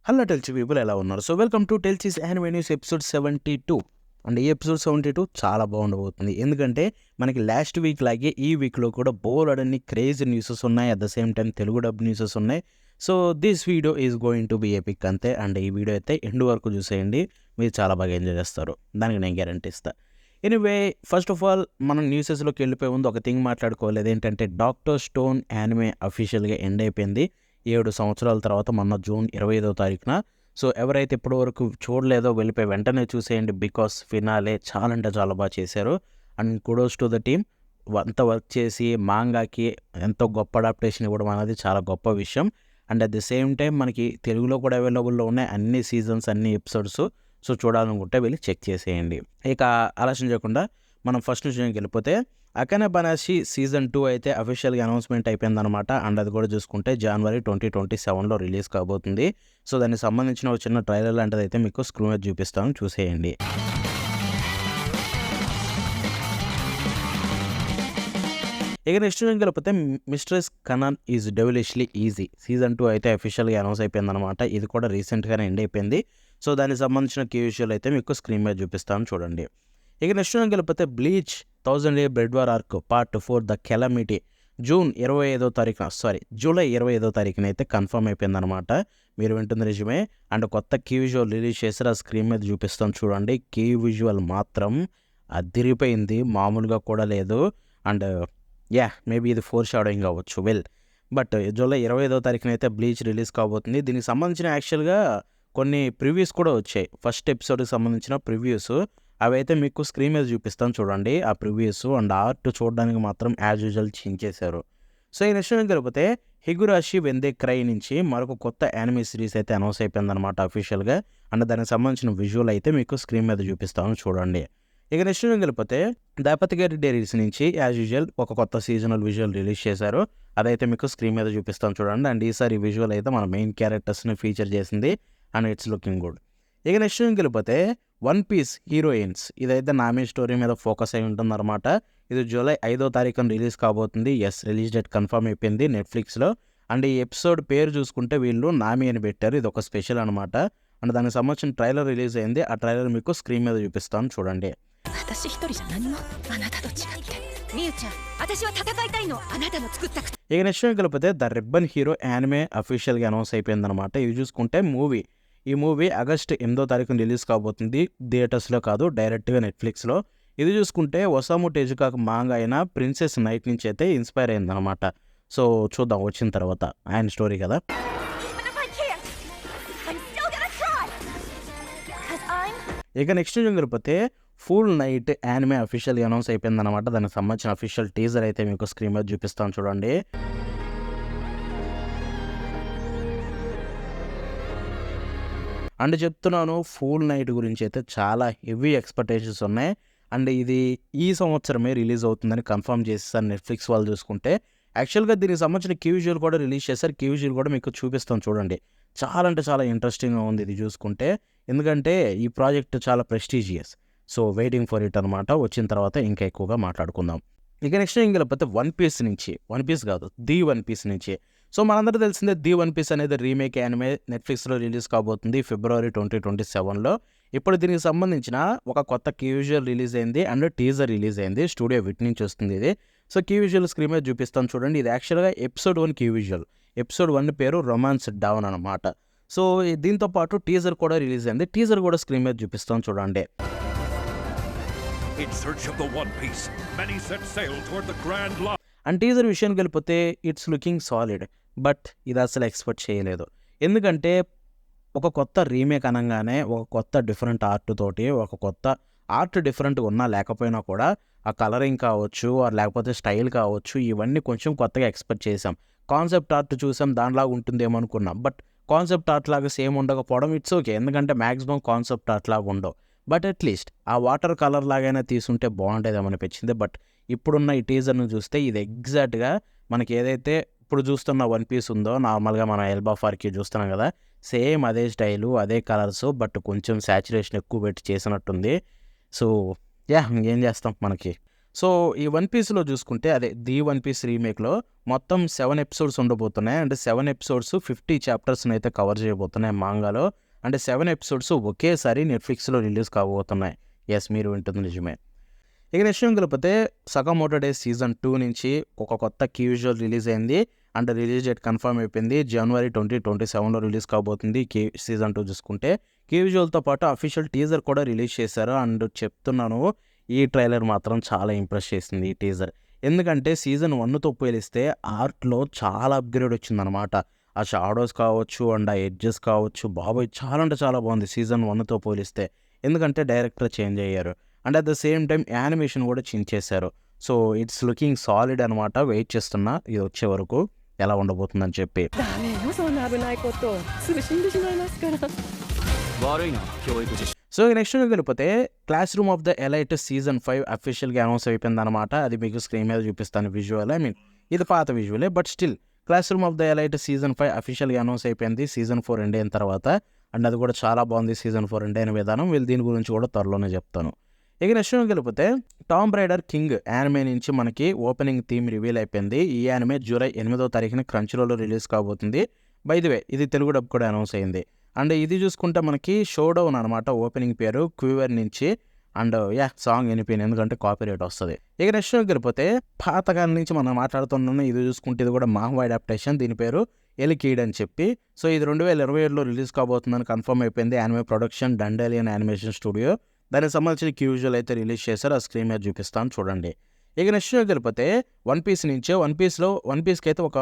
Hello టెల్చి people ఎలా ఉన్నారు? So welcome to టెల్చిస్ యానిమే న్యూస్ ఎపిసోడ్ 72. అండ్ ఈ ఎపిసోడ్ 72 చాలా బాగుండబోతుంది. ఎందుకంటే మనకి లాస్ట్ వీక్ లాగే ఈ వీక్లో కూడా బోలెడన్ని క్రేజీ న్యూసెస్ ఉన్నాయి. At the same time Telugu dub newses ఉన్నాయి. So this video is going to be epic అంతే. అండ్ ఈ వీడియో అయితే ఎండ్ వరకు చూసేయండి, మీరు చాలా బాగా ఎంజాయ్ చేస్తారు, దానికి నేను గ్యారంటీ ఇస్తా. ఎనీవే, ఫస్ట్ ఆఫ్ ఆల్ మనం న్యూసెస్లోకి వెళ్ళిపోయే ముందు ఒక థింగ్ మాట్లాడుకోవాలి. అదేంటంటే డాక్టర్ స్టోన్ యానిమే అఫీషియల్గా ఎండ్ అయిపోయింది 7 సంవత్సరాల తర్వాత, మొన్న జూన్ 25వ తారీఖున. సో ఎవరైతే ఇప్పటి వరకు చూడలేదో వెళ్ళిపోయి వెంటనే చూసేయండి, బికాస్ ఫినాలే చాలా అంటే చాలా బాగా చేశారు. And kudos to the team. అంత వర్క్ చేసి మాంగాకి ఎంతో గొప్ప అడాప్టేషన్ ఇవ్వడం అనేది చాలా గొప్ప విషయం. And at the same time మనకి తెలుగులో కూడా అవైలబుల్లో ఉన్నాయి అన్ని సీజన్స్, అన్ని ఎపిసోడ్స్. సో చూడాలనుకుంటే వెళ్ళి చెక్ చేసేయండి. ఇక ఆలస్యం చేయకుండా మనం ఫస్ట్ నుంచి వెళ్ళిపోతే, అకానే బనాషి సీజన్ 2 అయితే అఫీషియల్గా అనౌన్స్మెంట్ అయిపోయిందనమాట. అండ్ అది కూడా చూసుకుంటే జనవరి 2027లో రిలీజ్ కాబోతుంది. సో దానికి సంబంధించిన ఒక చిన్న ట్రైలర్ లాంటిది అయితే మీకు స్క్రీన్ మీద చూపిస్తాను, చూసేయండి. ఇక నెక్స్ట్ వెళ్ళిపోతే mistress Kanan is devilishly easy season 2 అయితే అఫీషియల్గా అనౌన్స్ అయిపోయిందనమాట. ఇది కూడా రీసెంట్గానే ఎండ్ అయిపోయింది. సో దానికి సంబంధించిన కీ విజువల్ అయితే మీకు స్క్రీన్ మీద చూపిస్తాను, చూడండి. ఇక నెక్స్ట్ వెళ్ళిపోతే Bleach 1000 Year Blood War arc part 4 the calamity July 25వ తారీఖున అయితే కన్ఫర్మ్ అయిపోయిందనమాట. మీరు వింటుంది నిజమే. అండ్ కొత్త కీ విజువల్ రిలీజ్ చేశారు, ఆ స్క్రీన్ మీద చూపిస్తాను చూడండి. కీ విజువల్ మాత్రం అదిరిపోయింది, మామూలుగా కూడా లేదు. అండ్ మేబీ ఇది ఫోర్ షాడోయింగ్ అవ్వచ్చు, బట్ జూలై 25వ తారీఖున అయితే బ్లీచ్ రిలీజ్ కాబోతుంది. దీనికి సంబంధించిన యాక్చువల్గా కొన్ని ప్రివ్యూస్ కూడా వచ్చాయి, ఫస్ట్ ఎపిసోడ్కి సంబంధించిన ప్రివ్యూస్. అవి అయితే మీకు స్క్రీన్ మీద చూపిస్తాను చూడండి ఆ ప్రివ్యూస్. అండ్ ఆర్ట్ చూడడానికి మాత్రం యాజ్ యూజువల్ చేశారు. సో ఈ నెక్స్ట్ జరిగితే హిగురాషి వెందే క్రై నుంచి మరొక కొత్త యానిమే సిరీస్ అయితే అనౌన్స్ అయిపోయిందనమాట అఫీషియల్గా. అండ్ దానికి సంబంధించిన విజువల్ అయితే మీకు స్క్రీన్ మీద చూపిస్తాను చూడండి. ఇక నెక్స్ట్ వెళ్ళిపోతే దాపతిగారి డైరీస్ నుంచి యాజ్ యూజువల్ ఒక కొత్త సీజనల్ విజువల్ రిలీజ్ చేశారు, అదైతే మీకు స్క్రీన్ మీద చూపిస్తాను చూడండి. అండ్ ఈసారి విజువల్ అయితే మన మెయిన్ క్యారెక్టర్స్ని ఫీచర్ చేసింది, అండ్ ఇట్స్ లుకింగ్ గుడ్. ఇక నెక్స్ట్ వెళ్ళిపోతే వన్ పీస్ హీరోయిన్స్, ఇదైతే నామీ స్టోరీ మీద ఫోకస్ అయి ఉంటుందన్నమాట. ఇది జూలై 5వ తారీఖున రిలీజ్ కాబోతుంది. రిలీజ్ డేట్ కన్ఫర్మ్ అయిపోయింది నెట్ఫ్లిక్స్లో. అండ్ ఈ ఎపిసోడ్ పేరు చూసుకుంటే వీళ్ళు నామీ అని పెట్టారు, ఇది ఒక స్పెషల్ అనమాట. అండ్ దానికి సంబంధించిన ట్రైలర్ రిలీజ్ అయింది, ఆ ట్రైలర్ మీకు స్క్రీన్ మీద చూపిస్తాను చూడండి. ఇక నెక్స్ట్ వెళ్ళిపోతే ద రిబ్బన్ హీరో యానిమే అఫీషియల్గా అనౌన్స్ అయిపోయిందనమాట. ఇది చూసుకుంటే ఈ మూవీ ఆగస్ట్ 8వ తారీఖున రిలీజ్ కాబోతుంది, థియేటర్స్లో కాదు, డైరెక్ట్గా నెట్ఫ్లిక్స్లో. ఇది చూసుకుంటే ఒసాము టెజుకాకు మాంగా అయిన ప్రిన్సెస్ నైట్ నుంచి అయితే ఇన్స్పైర్ అయిందనమాట. సో చూద్దాం వచ్చిన తర్వాత, ఆయన స్టోరీ కదా. ఇక నెక్స్ట్ జరిగిపోతే ఫుల్ నైట్ యానిమే అఫీషియల్గా అనౌన్స్ అయిపోయిందనమాట. దానికి సంబంధించిన అఫీషియల్ టీజర్ అయితే మీకు స్క్రీన్ మీద చూపిస్తాను చూడండి. అండ్ చెప్తున్నాను, ఫుల్ నైట్ గురించి అయితే చాలా హెవీ ఎక్స్పెక్టేషన్స్ ఉన్నాయి. అండ్ ఇది ఈ సంవత్సరమే రిలీజ్ అవుతుందని కన్ఫర్మ్ చేసేసారు నెట్ఫ్లిక్స్ వాళ్ళు చూసుకుంటే. యాక్చువల్గా దీనికి సంబంధించిన కీ విజువల్ కూడా రిలీజ్ చేశారు, కీ విజువల్ కూడా మీకు చూపిస్తాను చూడండి. చాలా అంటే చాలా ఇంట్రెస్టింగ్గా ఉంది ఇది చూసుకుంటే, ఎందుకంటే ఈ ప్రాజెక్ట్ చాలా prestigious. So waiting for it అనమాట. వచ్చిన తర్వాత ఇంకా ఎక్కువగా మాట్లాడుకుందాం. ఇక నెక్స్ట్ వెళ్ళిపోతే వన్ పీస్ కాదు, ది వన్ పీస్ నుంచి. సో మనందరూ తెలిసిందే, ది వన్ పీస్ అనేది రీమేక్ యానిమే నెట్ఫ్లిక్స్లో రిలీజ్ కాబోతుంది ఫిబ్రవరి 2027లో. ఇప్పుడు దీనికి సంబంధించిన ఒక కొత్త కీ విజువల్ రిలీజ్ అయింది, అండ్ టీజర్ రిలీజ్ అయింది. స్టూడియో విట్ నుంచి వస్తుంది ఇది. సో కీ విజువల్ స్క్రీన్ మీద చూపిస్తాను చూడండి. ఇది యాక్చువల్గా ఎపిసోడ్ 1 కీ విజువల్. ఎపిసోడ్ 1 పేరు రొమాన్స్ డౌన్ అనమాట. సో దీంతో పాటు టీజర్ కూడా రిలీజ్ అయింది, టీజర్ కూడా స్క్రీన్ మీద చూపిస్తాను చూడండి. In search of the One Piece, many set sail toward the Grand Line. And teaser విషయానికి వెళ్ళిపోతే ఇట్స్ లుకింగ్ సాలిడ్, బట్ ఇది అసలు ఎక్స్పెక్ట్ చేయలేదు. ఎందుకంటే ఒక కొత్త రీమేక్ అనగానే ఒక కొత్త డిఫరెంట్ ఆర్ట్ తోటి, ఒక కొత్త ఆర్ట్ డిఫరెంట్గా ఉన్నా లేకపోయినా కూడా ఆ కలరింగ్ కావచ్చు, లేకపోతే స్టైల్ కావచ్చు, ఇవన్నీ కొంచెం కొత్తగా ఎక్స్పెక్ట్ చేసాం. కాన్సెప్ట్ ఆర్ట్ చూసాం, దానిలాగా ఉంటుందేమో అనుకున్నాం. బట్ కాన్సెప్ట్ ఆర్ట్ లాగా సేమ్ ఉండకపోవడం ఇట్స్ ఓకే, ఎందుకంటే మ్యాక్సిమం కాన్సెప్ట్ ఆర్ట్ లాగా ఉండవు. బట్ అట్లీస్ట్ ఆ వాటర్ కలర్ లాగైనా తీసుంటే బాగుండేదేమో అనిపించింది. బట్ ఇప్పుడున్న ఈ టీజర్ను చూస్తే ఇది ఎగ్జాక్ట్గా మనకి ఏదైతే ఇప్పుడు చూస్తున్న వన్ పీస్ ఉందో, నార్మల్గా మనం ఎల్బా ఫార్కి చూస్తున్నాం కదా, సేమ్ అదే స్టైలు, అదే కలర్స్, బట్ కొంచెం శాచురేషన్ ఎక్కువ పెట్టి చేసినట్టుంది. సో ఇంకేం చేస్తాం, మనకి సో ఈ 'వన్ పీస్'లో చూసుకుంటే అదే 'ది వన్ పీస్' రీమేక్‌లో మొత్తం 7 ఎపిసోడ్స్ ఉండబోతున్నాయి. అంటే 7 ఎపిసోడ్స్ 50 చాప్టర్స్‌నైతే కవర్ చేయబోతున్నాయి మాంగాలో. అంటే 7 ఎపిసోడ్స్ ఒకేసారి నెట్‌ఫ్లిక్స్‌లో రిలీజ్ కాబోతున్నాయి. యెస్, మీరు వింటుంది నిజమే. ఇక నెక్స్ట్ వెళ్ళిపోతే 'సకామోటో డేస్' సీజన్ 2 నుంచి ఒక కొత్త కీ విజువల్ రిలీజ్ అయింది. అండ్ రిలీజ్ డేట్ కన్ఫర్మ్ అయిపోయింది. జనవరి 2027లో రిలీజ్ కాబోతుంది సీజన్ 2 చూసుకుంటే. కీ విజువల్తో పాటు అఫీషియల్ టీజర్ కూడా రిలీజ్ చేశారు. అండ్ చెప్తున్నాను, ఈ ట్రైలర్ మాత్రం చాలా ఇంప్రెస్ చేసింది ఈ టీజర్. ఎందుకంటే సీజన్ 1తో పోలిస్తే ఆర్ట్‌లో చాలా అప్‌గ్రేడ్ వచ్చిందనమాట. ఆ షాడోస్ కావచ్చు అండ్ ఆ ఎడ్జెస్ కావచ్చు, బాబోయ్! చాలా అంటే చాలా బాగుంది సీజన్ 1తో పోలిస్తే. ఎందుకంటే డైరెక్టర్ చేంజ్ అయ్యారు. And at the same time animation కూడా చించేశారు. సో ఇట్స్ లుకింగ్ సాలిడ్ అనమాట. వెయిట్ చేస్తున్నా ఇది వచ్చే వరకు ఎలా ఉండబోతుందని చెప్పి. ダメよそんな危ないことすぐ死んでしまいますから。悪いな教育実習 సో నెక్స్ట్ వెళ్ళిపోతే 'class room of the elite' season 5 అఫీషియల్గా అనౌన్స్ అయిపోయిందనమాట. అది మీకు స్క్రీన్ మీద చూపిస్తాను విజువల్. ఇది పాత విజువలే, but still 'class room of the elite' season 5 అఫీషియల్గా అనౌన్స్ అయిపోయింది సీజన్ 4 ఎండ్ అయిన తర్వాత. అండ్ అది కూడా చాలా బాగుంది సీజన్ 4 ఎండ్ అయిన విధానం. దీని గురించి కూడా త్వరలోనే చెప్తాను. ఇక నెక్స్ట్ వెళ్ళిపోతే 'టామ్ రైడర్ కింగ్' యానిమే నుంచి మనకి ఓపెనింగ్ థీమ్ రివీల్ అయిపోయింది. ఈ యానిమే జూలై 8వ తారీఖున క్రంచ్‌రోలో రిలీజ్ కాబోతుంది. బై ది వే ఇది తెలుగు డబ్ కూడా అనౌన్స్ అయింది. అండ్ ఇది చూసుకుంటే మనకి 'షోడౌన్' అనమాట ఓపెనింగ్ పేరు 'క్వివర్' నుంచి. అండ్ సాంగ్ వినిపోయింది ఎందుకంటే కాపీరైట్ వస్తుంది. ఇక నెక్స్ట్ వెళ్ళిపోతే పాతకాలం నుంచి మనం మాట్లాడుతున్నాం. ఇది చూసుకుంటే ఇది కూడా మాంహ్వా అడాప్టేషన్. దీని పేరు 'ఎలికీడ్' అని చెప్పి. సో ఇది 2027లో రిలీజ్ కాబోతుందని కన్ఫర్మ్ అయిపోయింది. Anime production Dandelion animation studio. దానికి సంబంధించిన కీ విజువల్ అయితే రిలీజ్ చేశారు. ఆ స్క్రీన్ మీద చూపిస్తాను చూడండి. ఇక నెక్స్ట్ వెళ్ళిపోతే 'వన్ పీస్' నుంచే 'వన్ పీస్'కి అయితే ఒక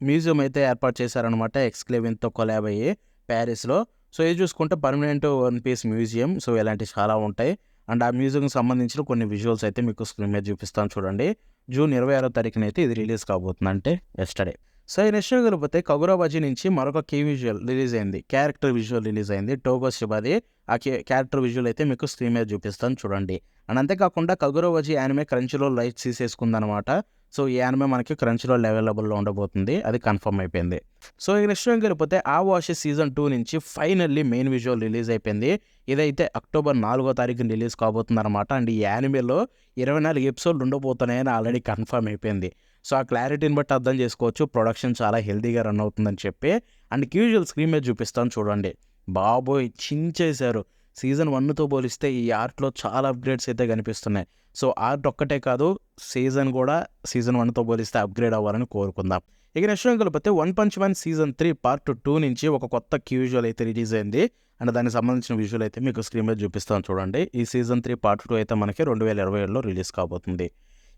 మ్యూజియం అయితే ఏర్పాటు చేశారనమాట. ఎక్స్క్లేవిన్తో కొలాబ్ అయ్యి ప్యారిస్లో. సో ఇది చూసుకుంటే permanent 'one piece' museum. So ఇలాంటివి చాలా ఉంటాయి. అండ్ ఆ మ్యూజియంకి సంబంధించిన కొన్ని విజువల్స్ అయితే మీకు స్క్రీన్ మీద చూపిస్తాను చూడండి. జూన్ 26వ తారీఖున అయితే ఇది రిలీజ్ కాబోతుంది, అంటే ఎస్టర్డే. సో ఈ నెక్స్ట్ వెళ్ళిపోతే 'కగురాబాజీ' నుంచి మరొక కీ విజువల్ రిలీజ్ అయింది. క్యారెక్టర్ విజువల్ రిలీజ్ అయింది. టోగో షిబాది. ఆ క్యారెక్టర్ విజువల్ అయితే మీకు స్క్రీన్ మీద చూపిస్తాను చూడండి. అండ్ అంతేకాకుండా 'కగురాబాజీ' యానిమే క్రంచ్‌లో రైట్స్ తీసేసుకుందనమాట. సో ఈ యానిమే మనకి క్రంచ్‌లో అవైలబుల్లో ఉండబోతుంది. అది కన్ఫర్మ్ అయిపోయింది. సో ఈ నెక్స్ట్ వెళ్ళిపోతే 'ఆ వాష్' సీజన్ 2 నుంచి ఫైనల్లీ మెయిన్ విజువల్ రిలీజ్ అయిపోయింది. ఇదైతే అక్టోబర్ 4వ తారీఖున రిలీజ్ కాబోతుంది అనమాట. అండ్ ఈ యానిమేలో 24 ఎపిసోడ్లు ఉండబోతున్నాయని ఆల్రెడీ కన్ఫర్మ్ అయిపోయింది. సో ఆ క్లారిటీని బట్టి అర్థం చేసుకోవచ్చు ప్రొడక్షన్ చాలా హెల్తీగా రన్ అవుతుందని చెప్పి. అండ్ కీ విజువల్ స్క్రీన్ మీద చూపిస్తాను చూడండి. బాబోయ్! చించేశారు. సీజన్ 1తో పోలిస్తే ఈ ఆర్ట్‌లో చాలా అప్‌గ్రేడ్స్ అయితే కనిపిస్తున్నాయి. సో ఆర్ట్ ఒక్కటే కాదు, సీజన్ కూడా సీజన్ 1తో పోలిస్తే అప్‌గ్రేడ్ అవ్వాలని కోరుకుందాం. ఇక నెక్స్ట్ వెళ్ళిపోతే 'one punch man' season 3 part 2 నుంచి ఒక కొత్త కీ విజువల్ అయితే రిలీజ్ అయింది. అండ్ దానికి సంబంధించిన విజువల్ అయితే మీకు స్క్రీన్ మీద చూపిస్తాను చూడండి. ఈ సీజన్ 3 పార్ట్ 2 అయితే మనకి 2027లో రిలీజ్ కాబోతుంది.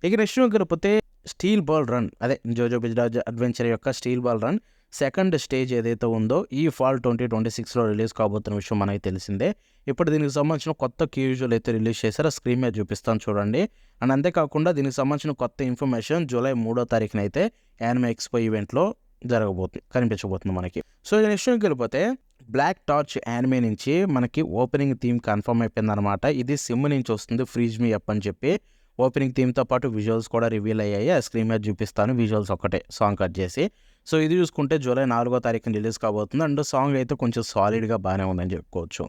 ఇక నెక్స్ట్ వెళ్ళిపోతే 'స్టీల్ బాల్ రన్' అదే 'జోజో బిజ్రాజ్ అడ్వెంచర్' యొక్క 'steel ball run' second stage ఏదైతే ఉందో ఈ ఫాల్ 2026లో రిలీజ్ కాబోతున్న విషయం మనకి తెలిసిందే. ఇప్పుడు దీనికి సంబంధించిన కొత్త కీ విజువల్ అయితే రిలీజ్ చేశారు. ఆ స్క్రీన్ మీద చూపిస్తాను చూడండి. అండ్ అంతేకాకుండా దీనికి సంబంధించిన కొత్త ఇన్ఫర్మేషన్ జూలై 3వ తారీఖున అయితే యానిమే ఎక్స్పో ఈవెంట్లో కనిపించబోతుంది మనకి. సో నెక్స్ట్ వెళ్ళిపోతే 'బ్లాక్ టార్చ్' యానిమే నుంచి మనకి ఓపెనింగ్ థీమ్ కన్ఫర్మ్ అయిపోయిందనమాట. ఇది సిమ్ నుంచి వస్తుంది, 'ఫ్రీజ్ మీ అప్' అని చెప్పి. ఓపెనింగ్ థీమ్తో పాటు విజువల్స్ కూడా రివీల్ అయ్యాయి. ఆ స్క్రీన్ మీద చూపిస్తాను విజువల్స్ ఒకటే సాంగ్ కట్ చేసి. సో ఇది చూసుకుంటే జూలై 4వ తారీఖున రిలీజ్ కాబోతుంది. అండ్ సాంగ్ అయితే కొంచెం సాలిడ్గా బాగానే ఉందని చెప్పుకోవచ్చు.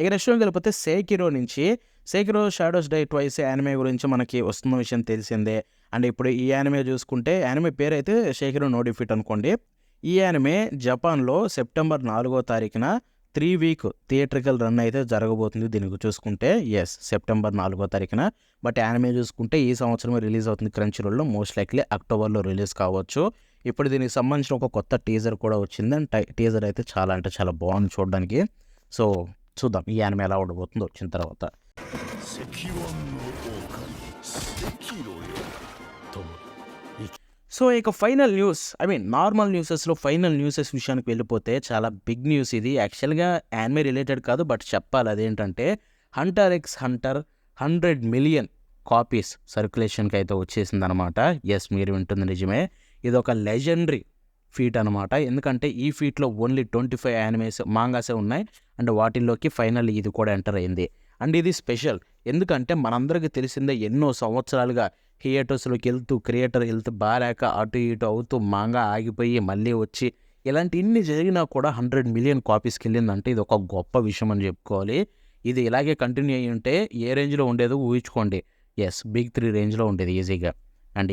ఇక నెక్స్ట్ వెళ్ళిపోతే 'సేకిరో' నుంచి 'సేకిరో షాడోస్ డై ట్వైస్' యానిమే గురించి మనకి వస్తున్న విషయం తెలిసిందే. అండ్ ఇప్పుడు ఈ యానిమే చూసుకుంటే యానిమే పేరు అయితే 'సేకిరో నో డిఫీట్' అనుకోండి. ఈ యానిమే జపాన్లో సెప్టెంబర్ 4వ తారీఖున 3 వీక్ థియేట్రికల్ రన్ అయితే జరగబోతుంది. దీనికి చూసుకుంటే సెప్టెంబర్ 4వ తారీఖున. బట్ యానిమే చూసుకుంటే ఈ సంవత్సరమే రిలీజ్ అవుతుంది క్రంచ్‌రోల్లో. మోస్ట్ లైక్లీ అక్టోబర్లో రిలీజ్ కావచ్చు. ఇప్పుడు దీనికి సంబంధించిన ఒక కొత్త టీజర్ కూడా వచ్చింది. అండ్ టీజర్ అయితే చాలా అంటే చాలా బాగుంది చూడడానికి. సో చూద్దాం ఈ యానిమే ఎలా ఉండబోతుందో వచ్చిన తర్వాత. 赤腕の狼赤色よとも సో ఇక ఫైనల్ న్యూస్, నార్మల్ న్యూసెస్లో ఫైనల్ న్యూసెస్ విషయానికి వెళ్ళిపోతే చాలా బిగ్ న్యూస్ ఇది. యాక్చువల్గా యానిమే రిలేటెడ్ కాదు, బట్ చెప్పాలి. అదేంటంటే 'hunter X hunter' 100 million copies సర్క్యులేషన్కి అయితే వచ్చేసింది అనమాట. ఎస్, మీరు వింటుంది నిజమే. ఇది ఒక లెజెండరీ ఫీట్ అనమాట. ఎందుకంటే ఈ ఫీట్లో ఓన్లీ 25 యానిమేస్ మాంగాసే ఉన్నాయి. అండ్ వాటిల్లోకి ఫైనల్ ఇది కూడా ఎంటర్ అయింది. అండ్ ఇది స్పెషల్ ఎందుకంటే మనందరికీ తెలిసిందే ఎన్నో సంవత్సరాలుగా థియేటర్స్లోకి వెళ్తూ క్రియేటర్ వెళ్తూ బాగాలేక అటు ఇటు అవుతూ మాంగా ఆగిపోయి మళ్ళీ వచ్చి ఇలాంటి ఇన్ని జరిగినా కూడా 100 మిలియన్ కాపీస్కి వెళ్ళిందంటే ఇది ఒక గొప్ప విషయం అని చెప్పుకోవాలి. ఇది ఇలాగే కంటిన్యూ అయ్యి ఉంటే ఏ రేంజ్లో ఉండేదో ఊహించుకోండి. బిగ్ 3 రేంజ్లో ఉండేది ఈజీగా. అండ్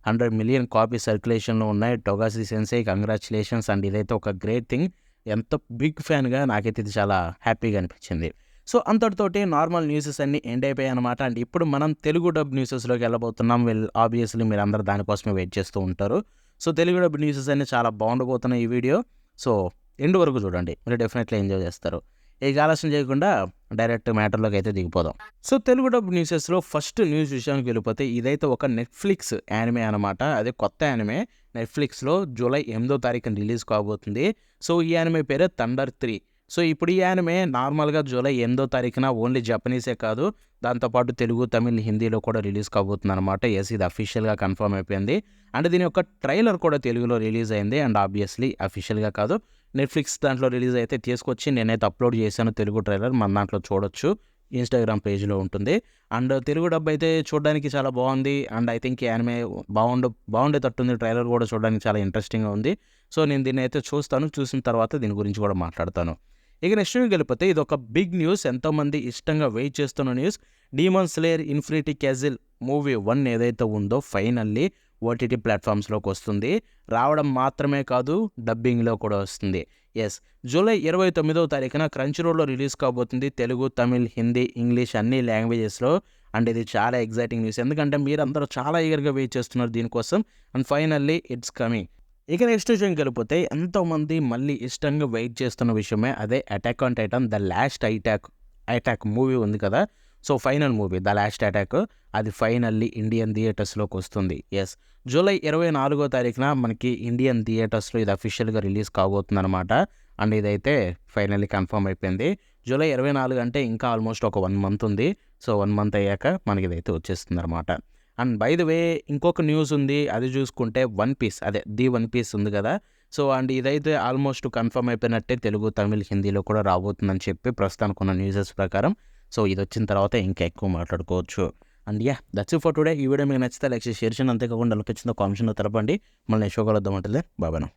100 మిలియన్ కాపీ సర్క్యులేషన్లో ఉన్నాయి. టొగాసి సెన్సే కంగ్రాచులేషన్స్. అండ్ ఇదైతే ఒక గ్రేట్ థింగ్. ఎంత బిగ్ ఫ్యాన్గా నాకైతే ఇది చాలా హ్యాపీగా అనిపించింది. సో అంతటితోటి నార్మల్ న్యూసెస్ అన్నీ ఎండ్ అయిపోయాయి అనమాట. అండ్ ఇప్పుడు మనం తెలుగు డబ్ న్యూసెస్లోకి వెళ్ళబోతున్నాం. ఆబ్వియస్లీ మీరు అందరూ దానికోసమే వెయిట్ చేస్తూ ఉంటారు. సో తెలుగు డబ్ న్యూసెస్ అన్నీ చాలా బాగుండబోతున్నాయి ఈ వీడియో. సో ఎండ్ వరకు చూడండి, మీరు డెఫినెట్లీ ఎంజాయ్ చేస్తారు. ఇక ఆలస్యం చేయకుండా డైరెక్ట్ మ్యాటర్లోకి అయితే దిగిపోదాం. సో తెలుగు డబ్ న్యూసెస్లో ఫస్ట్ న్యూస్ విషయానికి వెళ్ళిపోతే ఇదైతే ఒక నెట్ఫ్లిక్స్ యానిమే అనమాట. అదే కొత్త యానిమే. నెట్ఫ్లిక్స్లో జూలై 8వ తారీఖున రిలీజ్ కాబోతుంది. సో ఈ యానిమే పేరు థండర్ 3. సో ఇప్పుడు ఈ యానిమే నార్మల్గా జూలై 8వ తారీఖున ఓన్లీ జపనీసే కాదు, దాంతోపాటు తెలుగు, తమిళ్, హిందీలో కూడా రిలీజ్ కాబోతుంది అనమాట. ఇది అఫీషియల్గా కన్ఫర్మ్ అయిపోయింది. అండ్ దీని యొక్క ట్రైలర్ కూడా తెలుగులో రిలీజ్ అయింది. అండ్ ఆబ్వియస్లీ అఫీషియల్గా కాదు, నెట్ఫ్లిక్స్ దాంట్లో రిలీజ్ అయితే తీసుకొచ్చి నేనైతే అప్లోడ్ చేశాను తెలుగు ట్రైలర్. మన దాంట్లో చూడొచ్చు, ఇన్స్టాగ్రామ్ పేజ్లో ఉంటుంది. అండ్ తెలుగు డబ్ అయితే చూడడానికి చాలా బాగుంది. అండ్ ఐ థింక్ యానిమే బాగుండేటట్టుంది. ట్రైలర్ కూడా చూడడానికి చాలా ఇంట్రెస్టింగ్గా ఉంది. సో నేను దీన్ని అయితే చూస్తాను, చూసిన తర్వాత దీని గురించి కూడా మాట్లాడతాను. ఇక నెక్స్ట్ వెళ్ళిపోతే ఇది ఒక బిగ్ న్యూస్, ఎంతోమంది ఇష్టంగా వెయిట్ చేస్తున్న news. Demon slayer infinity castle movie 1 ఏదైతే ఉందో ఫైనల్లీ ఓటీటీ ప్లాట్ఫామ్స్లోకి వస్తుంది. రావడం మాత్రమే కాదు, డబ్బింగ్లో కూడా వస్తుంది. జూలై 29వ తారీఖున క్రంచీరోల్లో రిలీజ్ కాబోతుంది. తెలుగు, తమిళ్, హిందీ, ఇంగ్లీష్ అన్ని లాంగ్వేజెస్లో. అండ్ ఇది చాలా ఎగ్జైటింగ్ న్యూస్, ఎందుకంటే మీరందరూ చాలా ఈగర్గా వెయిట్ చేస్తున్నారు దీనికోసం. And finally it's coming. ఇక నెక్స్ట్ విషయం కలిపితే ఎంతోమంది మళ్ళీ ఇష్టంగా వెయిట్ చేస్తున్న విషయమే అదే attack on Titan the last attack movie ఉంది కదా. So final movie the last attack అది ఫైనల్లీ ఇండియన్ థియేటర్స్లోకి వస్తుంది. జూలై 24వ తారీఖున మనకి ఇండియన్ థియేటర్స్లో ఇది అఫీషియల్గా రిలీజ్ కాబోతుంది అనమాట. అండ్ ఇదైతే ఫైనల్లీ కన్ఫర్మ్ అయిపోయింది. జూలై 24 అంటే ఇంకా ఆల్మోస్ట్ ఒక 1 మంత్ ఉంది. సో 1 మంత్ అయ్యాక మనకి ఇదైతే వచ్చేస్తుంది అనమాట. అండ్ బై ద వే ఇంకొక న్యూస్ ఉంది, అది చూసుకుంటే వన్ పీస్ ఉంది కదా. సో అండ్ ఇదైతే ఆల్మోస్ట్ కన్ఫర్మ్ అయిపోయినట్టే, తెలుగు, తమిళ్, హిందీలో కూడా రాబోతుందని చెప్పి ప్రస్తుతానికి ఉన్న న్యూసెస్ ప్రకారం. సో ఇది వచ్చిన తర్వాత ఇంకా ఎక్కువ మాట్లాడుకోవచ్చు. And that's it for today. ఈ వీడియో మీకు నచ్చితే లైక్ చేసి షేర్ చేయండి. అంతేకాకుండా లొకేషన్తో కామెంట్స్లో తెలపండి. మళ్ళీ నెక్స్ట్ షో కలుద్దాం అంటే బాబాను.